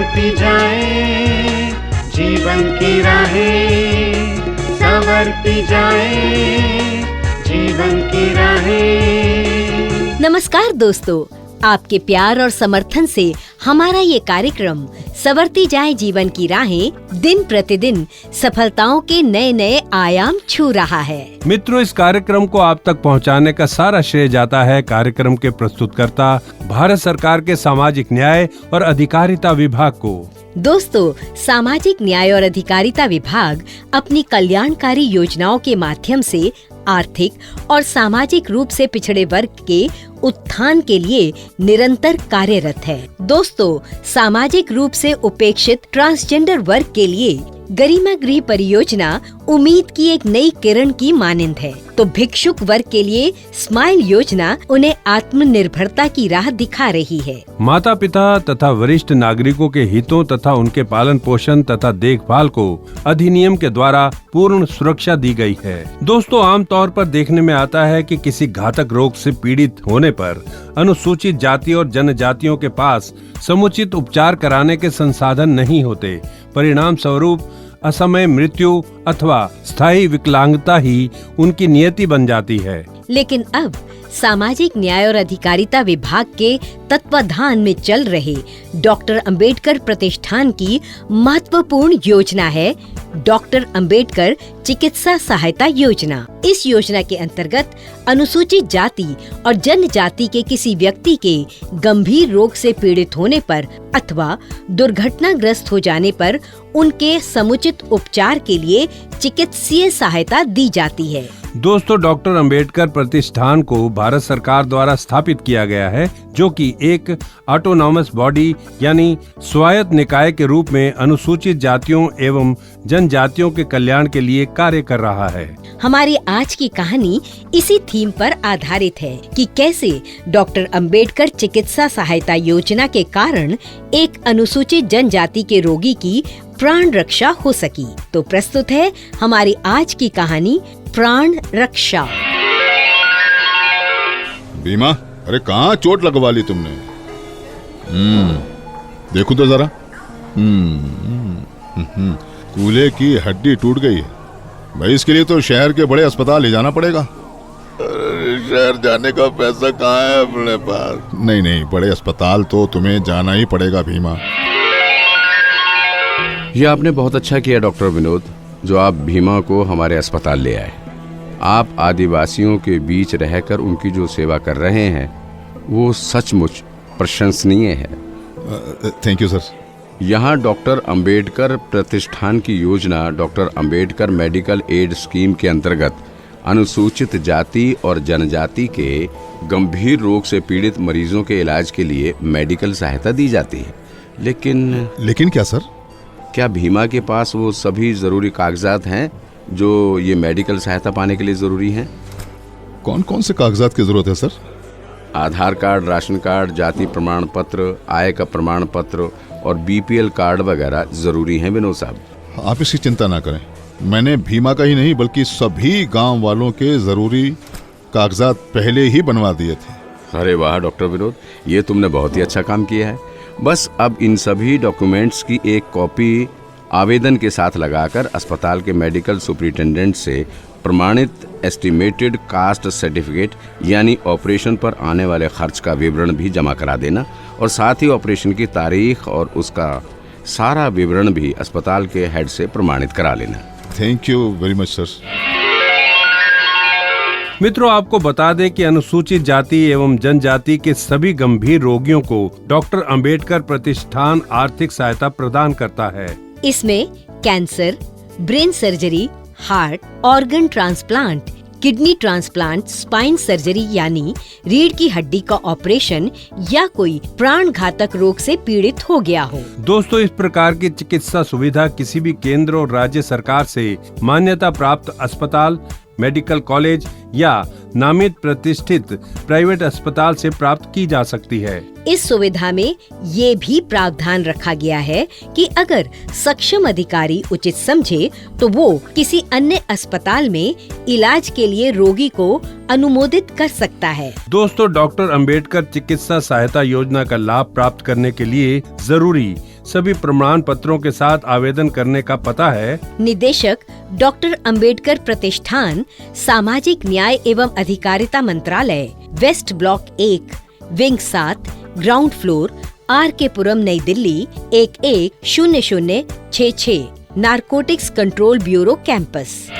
संवरती जाए जीवन की राहें, संवरती जाए जीवन की राहें। नमस्कार दोस्तों, आपके प्यार और समर्थन से हमारा ये कार्यक्रम संवरती जाए जीवन की राहें दिन प्रतिदिन सफलताओं के नए नए आयाम छू रहा है। मित्रों, इस कार्यक्रम को आप तक पहुंचाने का सारा श्रेय जाता है कार्यक्रम के प्रस्तुतकर्ता भारत सरकार के सामाजिक न्याय और अधिकारिता विभाग को। दोस्तों, सामाजिक न्याय और अधिकारिता विभाग अपनी कल्याणकारी योजनाओं के माध्यम से आर्थिक और सामाजिक रूप से पिछड़े वर्ग के उत्थान के लिए निरंतर कार्यरत है। दोस्तों, सामाजिक रूप से उपेक्षित ट्रांसजेंडर वर्ग के लिए गरिमा गृह परियोजना उम्मीद की एक नई किरण की मानिंद है, तो भिक्षुक वर्ग के लिए स्माइल योजना उन्हें आत्मनिर्भरता की राह दिखा रही है। माता पिता तथा वरिष्ठ नागरिकों के हितों तथा उनके पालन पोषण तथा देखभाल को अधिनियम के द्वारा पूर्ण सुरक्षा दी गई है। दोस्तों, आमतौर पर देखने में आता है कि किसी घातक रोग से पीड़ित होने पर अनुसूचित जाति और जनजातियों के पास समुचित उपचार कराने के संसाधन नहीं होते। परिणाम स्वरूप असमय मृत्यु अथवा स्थायी विकलांगता ही उनकी नियति बन जाती है। लेकिन अब सामाजिक न्याय और अधिकारिता विभाग के तत्वाधान में चल रहे डॉक्टर अंबेडकर प्रतिष्ठान की महत्वपूर्ण योजना है डॉक्टर अंबेडकर चिकित्सा सहायता योजना। इस योजना के अंतर्गत अनुसूचित जाति और जनजाति के किसी व्यक्ति के गंभीर रोग से पीड़ित होने पर अथवा दुर्घटनाग्रस्त हो जाने पर उनके समुचित उपचार के लिए चिकित्सीय सहायता दी जाती है। दोस्तों, डॉक्टर अंबेडकर प्रतिष्ठान को भारत सरकार द्वारा स्थापित किया गया है, जो कि एक ऑटोनॉमस बॉडी यानी स्वायत्त निकाय के रूप में अनुसूचित जातियों एवं जनजातियों के कल्याण के लिए कार्य कर रहा है। हमारी आज की कहानी इसी थीम पर आधारित है कि कैसे डॉक्टर अंबेडकर चिकित्सा सहायता योजना के कारण एक अनुसूचित जनजाति के रोगी की प्राण रक्षा हो सकी। तो प्रस्तुत है हमारी आज की कहानी प्राण रक्षा। भीमा, अरे कहाँ चोट लगवा ली तुमने? देखो तो जरा। कूल्हे की हड्डी टूट गई है भाई। इसके लिए तो शहर के बड़े अस्पताल ले जाना पड़ेगा। शहर जाने का पैसा कहाँ है अपने पास? नहीं, बड़े अस्पताल तो तुम्हें जाना ही पड़ेगा भीमा। ये आपने बहुत अच्छा किया डॉक्टर विनोद, जो आप भीमा को हमारे अस्पताल ले आए। आप आदिवासियों के बीच रहकर उनकी जो सेवा कर रहे हैं वो सचमुच प्रशंसनीय है। Thank you sir. यहाँ डॉक्टर अंबेडकर प्रतिष्ठान की योजना doctor Ambedkar medical aid scheme के अंतर्गत अनुसूचित जाति और जनजाति के गंभीर रोग से पीड़ित मरीजों के इलाज के लिए मेडिकल सहायता दी जाती है। लेकिन क्या सर? क्या भीमा के पास वो सभी जरूरी कागजात हैं जो ये मेडिकल सहायता पाने के लिए जरूरी हैं? कौन कौन से कागजात की जरूरत है सर? आधार कार्ड, राशन कार्ड, जाति प्रमाण पत्र, आय का प्रमाण पत्र और बीपीएल कार्ड वगैरह जरूरी हैं विनोद साहब। आप इसकी चिंता ना करें। मैंने भीमा का ही नहीं बल्कि सभी गांव वालों के जरूरी कागजात पहले ही बनवा दिए थे। अरे वाह डॉक्टर विनोद, ये तुमने बहुत ही अच्छा काम किया है। बस अब इन सभी डॉक्यूमेंट्स की एक कॉपी आवेदन के साथ लगाकर अस्पताल के मेडिकल सुपरिटेंडेंट से प्रमाणित एस्टिमेटेड कास्ट सर्टिफिकेट यानी ऑपरेशन पर आने वाले खर्च का विवरण भी जमा करा देना और साथ ही ऑपरेशन की तारीख और उसका सारा विवरण भी अस्पताल के हेड से प्रमाणित करा लेना। Thank you very much sir. मित्रों, आपको बता दें कि अनुसूचित जाति एवं जनजाति के सभी गंभीर रोगियों को डॉक्टर अंबेडकर प्रतिष्ठान आर्थिक सहायता प्रदान करता है। इसमें cancer, brain surgery, heart, organ transplant, kidney transplant, spine surgery यानी रीढ़ की हड्डी का ऑपरेशन या कोई प्राण घातक रोग से पीड़ित हो गया हो। दोस्तों, इस प्रकार की चिकित्सा सुविधा किसी भी केंद्र और राज्य सरकार से मान्यता प्राप्त अस्पताल, मेडिकल कॉलेज या नामित प्रतिष्ठित प्राइवेट अस्पताल से प्राप्त की जा सकती है। इस सुविधा में ये भी प्रावधान रखा गया है कि अगर सक्षम अधिकारी उचित समझे तो वो किसी अन्य अस्पताल में इलाज के लिए रोगी को अनुमोदित कर सकता है। दोस्तों, डॉक्टर अंबेडकर चिकित्सा सहायता योजना का लाभ प्राप्त करने के लिए जरूरी सभी प्रमाण पत्रों के साथ आवेदन करने का पता है निदेशक डॉक्टर अंबेडकर प्रतिष्ठान, सामाजिक न्याय एवं अधिकारिता मंत्रालय, west block 1, wing 7, ground floor, RK Puram, Nai Delhi 110066, narcotics control bureau campus.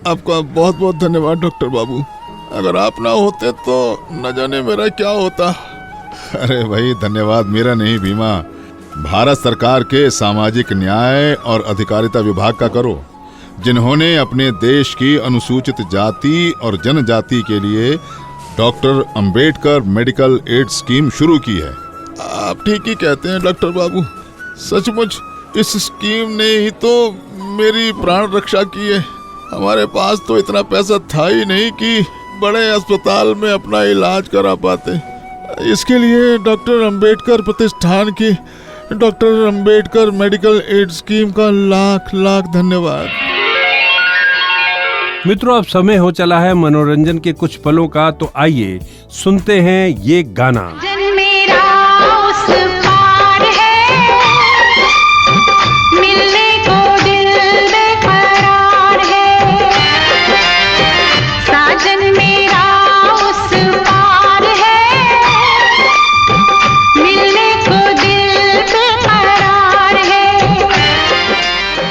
आपका बहुत बहुत धन्यवाद डॉक्टर बाबू। अगर आप ना होते तो न जाने मेरा क्या होता। अरे भाई, धन्यवाद मेरा नहीं भीमा, भारत सरकार के सामाजिक न्याय और अधिकारिता विभाग का करो, जिन्होंने अपने देश की अनुसूचित जाति और जनजाति के लिए doctor Ambedkar medical aid scheme शुरू की है। आप ठीक ही कहते हैं डॉक्टर बाबू। सचमुच इस स्कीम ने ही तो मेरी प्राण रक्षा की है। हमारे पास तो इतना पैसा था ही नहीं कि बड़े अस्पताल में अपना इलाज करा पाते। इसके लिए डॉक्टर अंबेडकर प्रतिष्ठान की doctor Ambedkar medical aid scheme का लाख लाख धन्यवाद। मित्रों, अब समय हो चला है मनोरंजन के कुछ पलों का, तो आइए सुनते हैं ये गाना।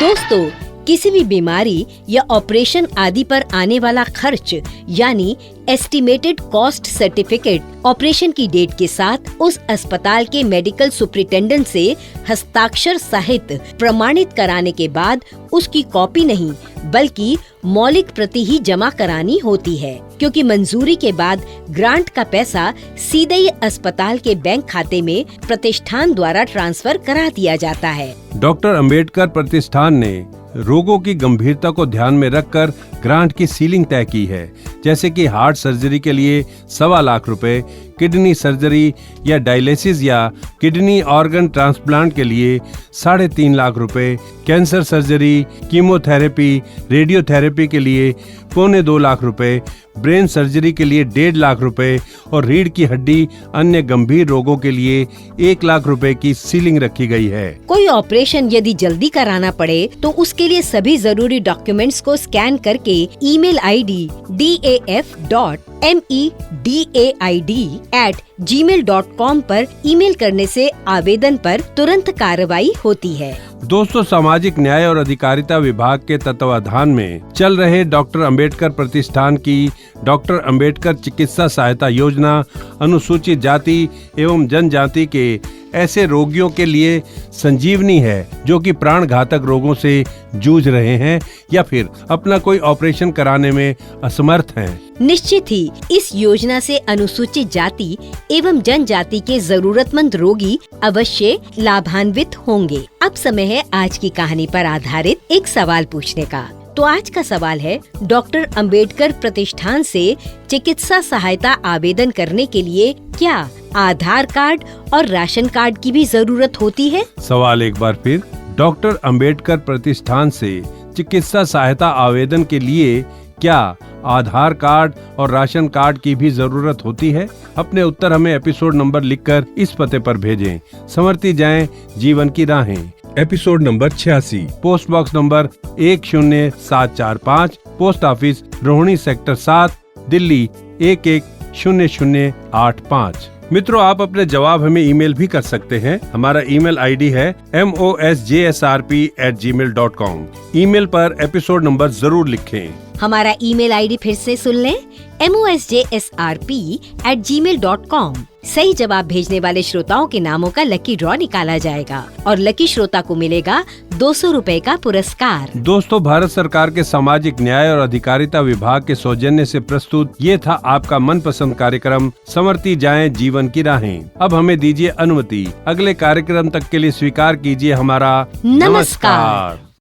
दोस्तों, किसी भी बीमारी या ऑपरेशन आदि पर आने वाला खर्च यानी एस्टिमेटेड कॉस्ट सर्टिफिकेट ऑपरेशन की डेट के साथ उस अस्पताल के मेडिकल सुपरिटेंडेंट से हस्ताक्षर सहित प्रमाणित कराने के बाद उसकी कॉपी नहीं बल्कि मौलिक प्रति ही जमा करानी होती है, क्योंकि मंजूरी के बाद ग्रांट का पैसा सीधे ही अस्पताल के बैंक खाते में प्रतिष्ठान द्वारा ट्रांसफर करा दिया जाता है। डॉक्टर अंबेडकर प्रतिष्ठान ने रोगों की गंभीरता को ध्यान में रखकर ग्रांट की सीलिंग तय की है, जैसे कि हार्ट सर्जरी के लिए 1.25 लाख रुपए, किडनी सर्जरी या डायलिसिस या किडनी ऑर्गन ट्रांसप्लांट के लिए 3.5 लाख रुपए, कैंसर सर्जरी, कीमोथेरेपी, रेडियोथेरेपी के लिए 2.25 लाख रुपए, ब्रेन सर्जरी के लिए 1.5 लाख रुपए और रीढ़ की हड्डी अन्य गंभीर रोगों के लिए 1 लाख रुपए की सीलिंग रखी गई है। कोई ऑपरेशन यदि जल्दी कराना पड़े तो उसके लिए सभी जरूरी डॉक्यूमेंट्स को स्कैन करके ईमेल ID daf.medaid@gmail.com पर ईमेल करने से आवेदन पर तुरंत कार्रवाई होती है। दोस्तों, सामाजिक न्याय और अधिकारिता विभाग के तत्वाधान में चल रहे डॉक्टर अंबेडकर प्रतिष्ठान की डॉक्टर अंबेडकर चिकित्सा सहायता योजना अनुसूचित जाति एवं जनजाति के ऐसे रोगियों के लिए संजीवनी है जो कि प्राण घातक रोगों से जूझ रहे हैं या फिर अपना कोई ऑपरेशन कराने में असमर्थ हैं। निश्चित ही इस योजना से अनुसूचित जाति एवं जनजाति के जरूरतमंद रोगी अवश्य लाभान्वित होंगे। अब समय है आज की कहानी पर आधारित एक सवाल पूछने का। तो आज का सवाल है, डॉक्टर अंबेडकर प्रतिष्ठान से चिकित्सा सहायता आवेदन करने के लिए क्या आधार कार्ड और राशन कार्ड की भी जरूरत होती है? सवाल एक बार फिर, डॉक्टर अंबेडकर प्रतिष्ठान से चिकित्सा सहायता आवेदन के लिए क्या आधार कार्ड और राशन कार्ड की भी जरूरत होती है? अपने उत्तर हमें एपिसोड नंबर लिखकर इस पते पर भेजें। संवरती जाएं जीवन की राहें, episode number 86, post box number 10745, post office Rohini sector 7, Delhi 110085। मित्रों, आप अपने जवाब हमें ईमेल भी कर सकते हैं। हमारा ईमेल आईडी है mosjsrp@gmail.com। ईमेल पर एपिसोड नंबर जरूर लिखें। हमारा ईमेल आईडी फिर से सुन लें, mosjsrp@gmail.com। सही जवाब भेजने वाले श्रोताओं के नामों का लकी ड्रॉ निकाला जाएगा और लकी श्रोता को मिलेगा 200 रुपए का पुरस्कार। दोस्तों, भारत सरकार के सामाजिक न्याय और अधिकारिता विभाग के सौजन्य से प्रस्तुत ये था आपका मनपसंद कार्यक्रम संवरती जाएं जीवन की राहें। अब हमें दीजिए अनुमति। अगले कार्यक्रम तक के लिए स्वीकार कीजिए हमारा नमस्कार।